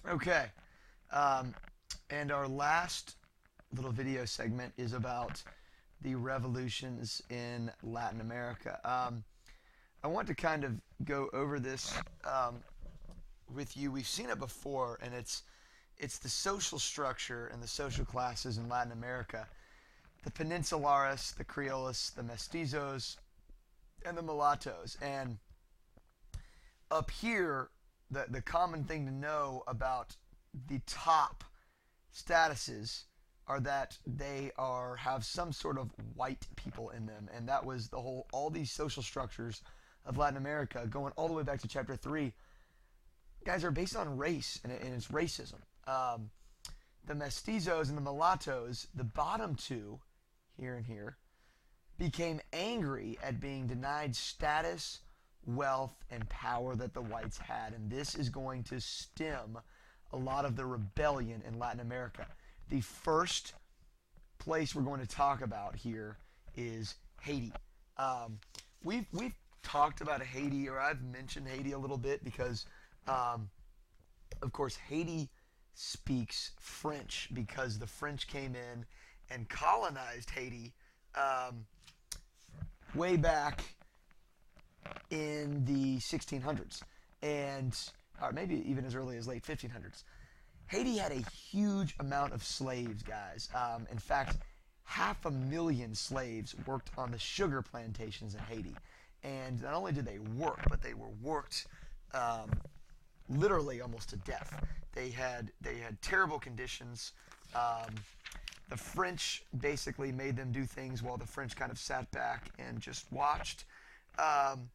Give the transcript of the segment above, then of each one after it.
Okay. Um, and our last little video segment is about the revolutions in Latin America. I want to kind of go over this with you. We've seen it before, and it's the social structure and the social classes in Latin America. The Peninsulares, the Criollos, the Mestizos, and the Mulattoes. And up here, the common thing to know about the top statuses are that they are have some sort of white people in them, and that was the whole all these social structures of Latin America going all the way back to chapter 3, guys, are based on race, and it's racism. The mestizos and the mulattoes, the bottom two, here and here, became angry at being denied status, wealth, and power that the whites had. And this is going to stem a lot of the rebellion in Latin America. The first place we're going to talk about here is Haiti. Um, we've talked about Haiti, or I've mentioned Haiti a little bit because, of course, Haiti speaks French because the French came in and colonized Haiti um, way back in the 1600s, and or maybe even as early as late 1500s. Haiti had a huge amount of slaves, guys. In fact, 500,000 slaves worked on the sugar plantations in Haiti. And not only did they work, but they were worked um, literally almost to death. They had terrible conditions. Um, the French basically made them do things while the French kind of sat back and just watched. Um,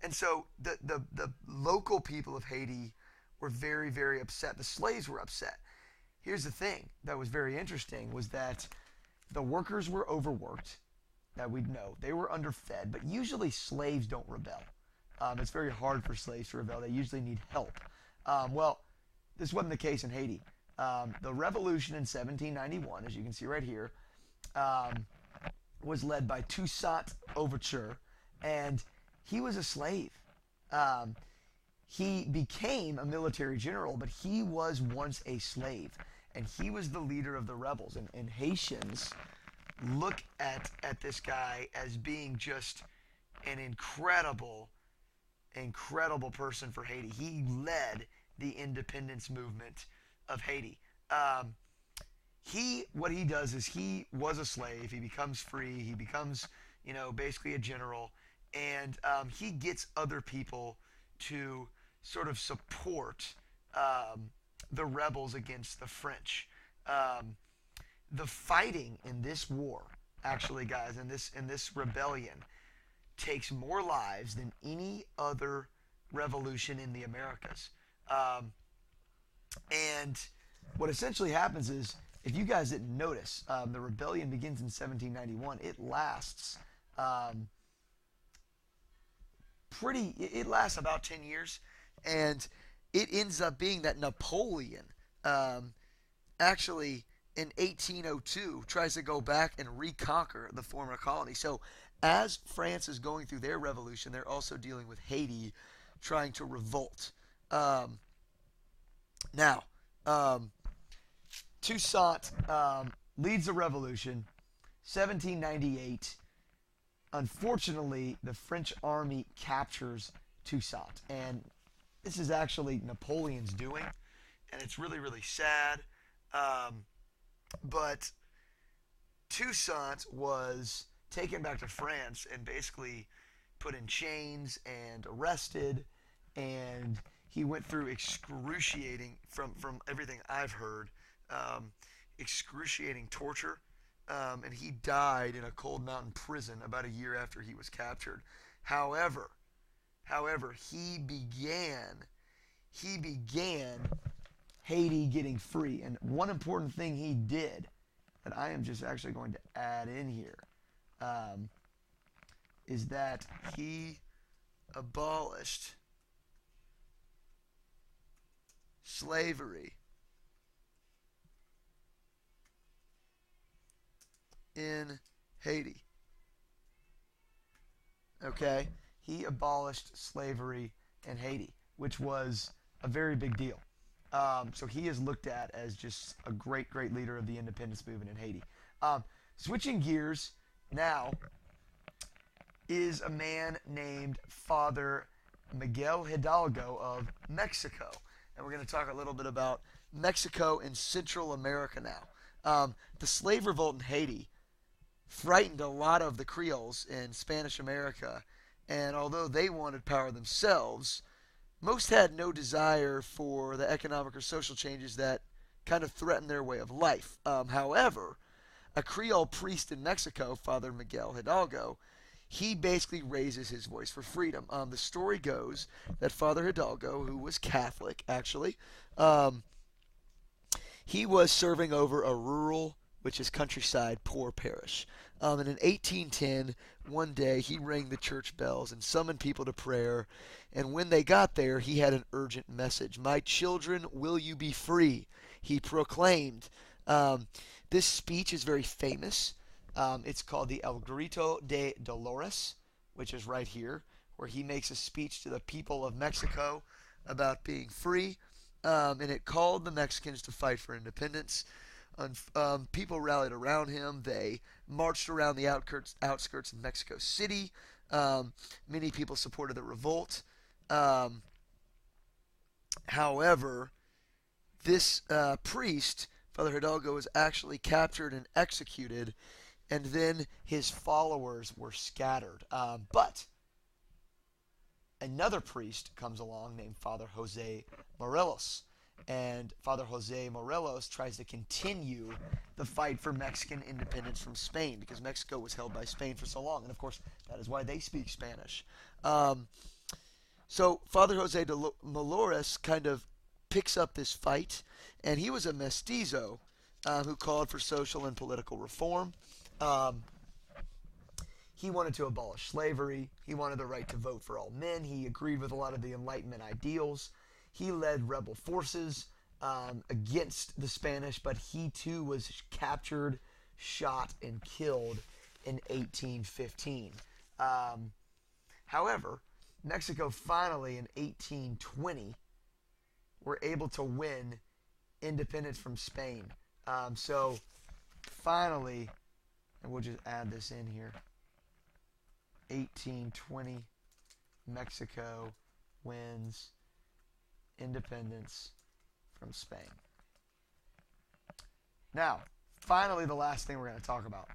and so the local people of Haiti were very, very upset. The slaves were upset. Here's the thing that was very interesting was that the workers were overworked, that we'd know. They were underfed, but usually slaves don't rebel. It's very hard for slaves to rebel. They usually need help. Well, this wasn't the case in Haiti. The revolution in 1791, as you can see right here, um, was led by Toussaint Overture, and he was a slave. Um, he became a military general, but he was once a slave, and he was the leader of the rebels. And Haitians look at this guy as being just an incredible person for Haiti. He led the independence movement of Haiti. Um, what he does is he was a slave. He becomes free. He becomes basically a general, and he gets other people to sort of support um, the rebels against the French. Um, the fighting in this war, actually, guys, in this rebellion, takes more lives than any other revolution in the Americas. Um, and what essentially happens is, if you guys didn't notice, the rebellion begins in 1791. It lasts um, it lasts about 10 years, and it ends up being that Napoleon um, actually in 1802 tries to go back and reconquer the former colony. So as France is going through their revolution, they're also dealing with Haiti trying to revolt. Um, now, um, Toussaint leads the revolution, 1798. Unfortunately, the French army captures Toussaint, and this is actually Napoleon's doing, and it's really, really sad. Um, but Toussaint was taken back to France and basically put in chains and arrested, and he went through excruciating, from everything I've heard, um, excruciating torture, and he died in a cold mountain prison about a year after he was captured. However, however, he began Haiti getting free, and one important thing he did that I am just actually going to add in here um, is that he abolished slavery in Haiti. Okay? He abolished slavery in Haiti, which was a very big deal. So he is looked at as just a great, great leader of the independence movement in Haiti. Switching gears now is a man named Father Miguel Hidalgo of Mexico. And we're going to talk a little bit about Mexico and Central America now. The slave revolt in Haiti frightened a lot of the Creoles in Spanish America, and although they wanted power themselves, most had no desire for the economic or social changes that kind of threatened their way of life. However, a Creole priest in Mexico, Father Miguel Hidalgo, he basically raises his voice for freedom. The story goes that Father Hidalgo, who was Catholic actually, he was serving over a rural, which is countryside, poor parish. And in 1810, one day he rang the church bells and summoned people to prayer. And when they got there, he had an urgent message. "My children, will you be free?" he proclaimed. This speech is very famous. It's called the El Grito de Dolores, which is right here, where he makes a speech to the people of Mexico about being free. And it called the Mexicans to fight for independence. People rallied around him. They marched around the outskirts of Mexico City. Many people supported the revolt. However, this priest, Father Hidalgo, was actually captured and executed, and then his followers were scattered. But another priest comes along named Father Jose Morelos. And Father Jose Morelos tries to continue the fight for Mexican independence from Spain, because Mexico was held by Spain for so long. And of course, that is why they speak Spanish. So Father Jose de Dolores kind of picks up this fight, and he was a mestizo who called for social and political reform. He wanted to abolish slavery. He wanted the right to vote for all men. He agreed with a lot of the Enlightenment ideals. He led rebel forces against the Spanish, but he too was captured, shot, and killed in 1815. However, Mexico finally in 1820 were able to win independence from Spain. So finally, and we'll just add this in here, 1820, Mexico wins independence from Spain. Now, finally, the last thing we're going to talk about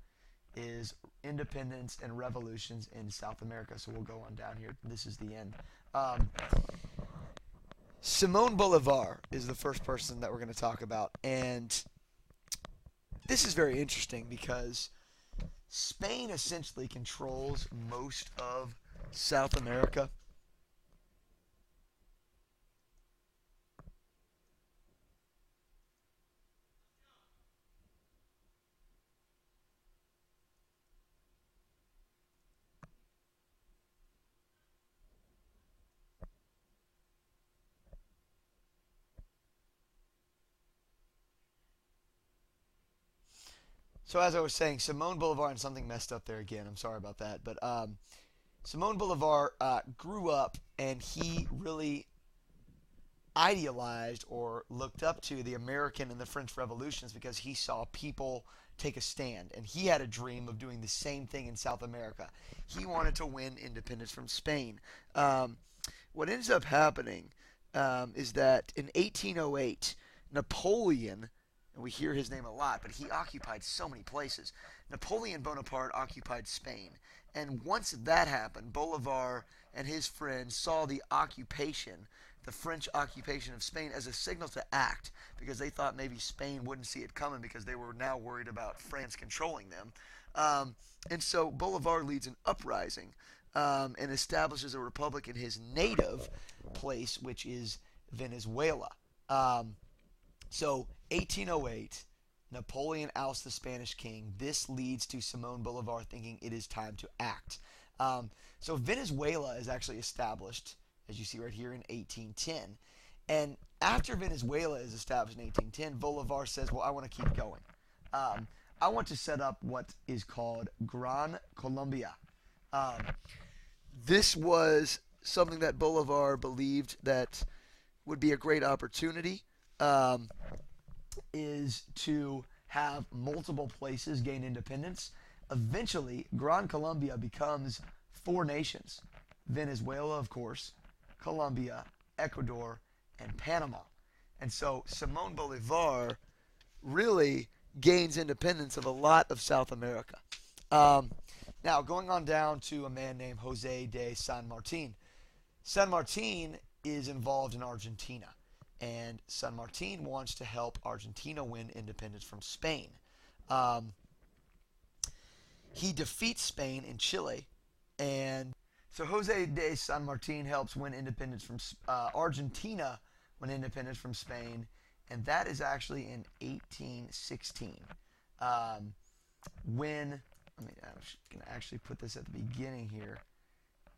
is independence and revolutions in South America. So we'll go on down here. This is the end. Simón Bolívar is the first person that we're going to talk about. And this is very interesting because Spain essentially controls most of South America. So as I was saying, Simón Bolivar, and something messed up there again. I'm sorry about that. But Simón Bolivar grew up, and he really idealized or looked up to the American and the French revolutions because he saw people take a stand. And he had a dream of doing the same thing in South America. He wanted to win independence from Spain. What ends up happening is that in 1808, Napoleon, and we hear his name a lot, but he occupied so many places. Napoleon Bonaparte occupied Spain. And once that happened, Bolivar and his friends saw the occupation, the French occupation of Spain, as a signal to act, because they thought maybe Spain wouldn't see it coming because they were now worried about France controlling them. And so Bolivar leads an uprising and establishes a republic in his native place, which is Venezuela. So 1808, Napoleon ousts the Spanish king. This leads to Simón Bolivar thinking it is time to act. So Venezuela is actually established, as you see right here, in 1810. And after Venezuela is established in 1810, Bolivar says, well, I want to keep going. I want to set up what is called Gran Colombia. This was something that Bolivar believed that would be a great opportunity. is to have multiple places gain independence. Eventually, Gran Colombia becomes 4 nations: Venezuela, of course, Colombia, Ecuador, and Panama. And so Simón Bolivar really gains independence of a lot of South America. Now, going on down to a man named Jose de San Martin. San Martin is involved in Argentina, and San Martin wants to help Argentina win independence from Spain. Um, he defeats Spain in Chile, and so Jose de San Martin helps win independence from Argentina, win independence from Spain, and that is actually in 1816. When I'm going to actually put this at the beginning here.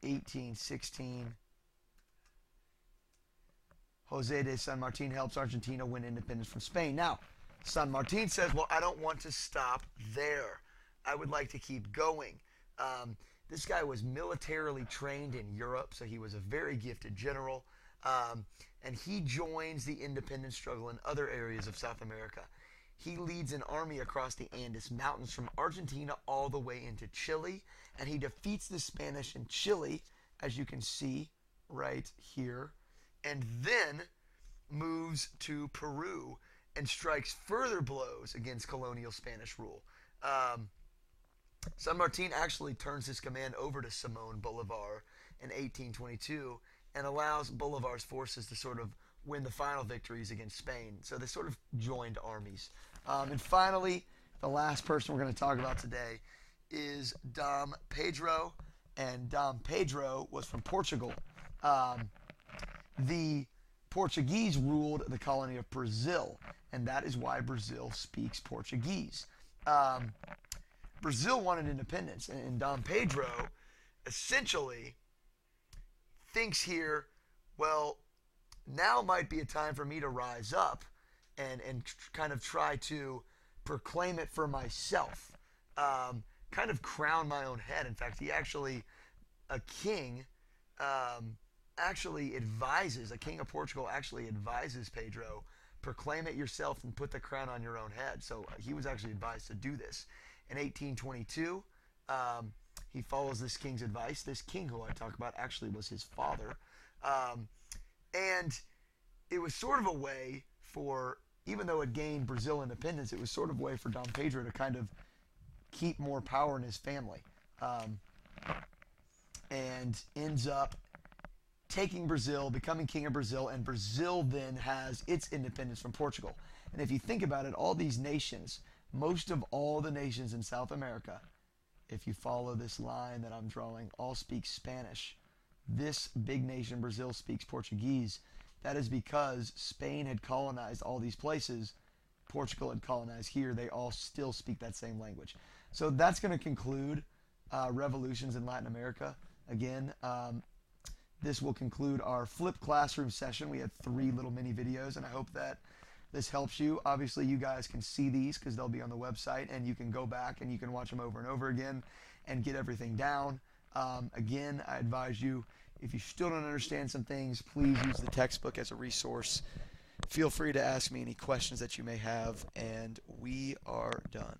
1816. Jose de San Martin helps Argentina win independence from Spain. Now, San Martin says, well, I don't want to stop there. I would like to keep going. This guy was militarily trained in Europe, so he was a very gifted general. And he joins the independence struggle in other areas of South America. He leads an army across the Andes Mountains from Argentina all the way into Chile, and he defeats the Spanish in Chile, as you can see right here, and then moves to Peru and strikes further blows against colonial Spanish rule. San Martin actually turns his command over to Simón Bolivar in 1822 and allows Bolivar's forces to sort of win the final victories against Spain. So they sort of joined armies. And finally, the last person we're going to talk about today is Dom Pedro. And Dom Pedro was from Portugal. The Portuguese ruled the colony of Brazil, and that is why Brazil speaks Portuguese. Brazil wanted independence, and Dom Pedro essentially thinks here, well, now might be a time for me to rise up and kind of try to proclaim it for myself, kind of crown my own head. In fact, he actually, a king a king of Portugal actually advises Pedro, proclaim it yourself and put the crown on your own head. So he was actually advised to do this. In 1822, he follows this king's advice. This king who I talk about actually was his father. And it was sort of a way for, even though it gained Brazil independence, it was sort of a way for Dom Pedro to kind of keep more power in his family. And ends up taking Brazil, becoming king of Brazil, and Brazil then has its independence from Portugal. And if you think about it, all these nations, most of all the nations in South America, if you follow this line that I'm drawing, all speak Spanish. This big nation, Brazil, speaks Portuguese. That is because Spain had colonized all these places. Portugal had colonized here. They all still speak that same language. So that's going to conclude revolutions in Latin America. Again, this will conclude our flipped classroom session. We had 3 little mini videos, and I hope that this helps you. Obviously, you guys can see these because they'll be on the website, and you can go back and you can watch them over and over again and get everything down. Again, I advise you, if you still don't understand some things, please use the textbook as a resource. Feel free to ask me any questions that you may have, and we are done.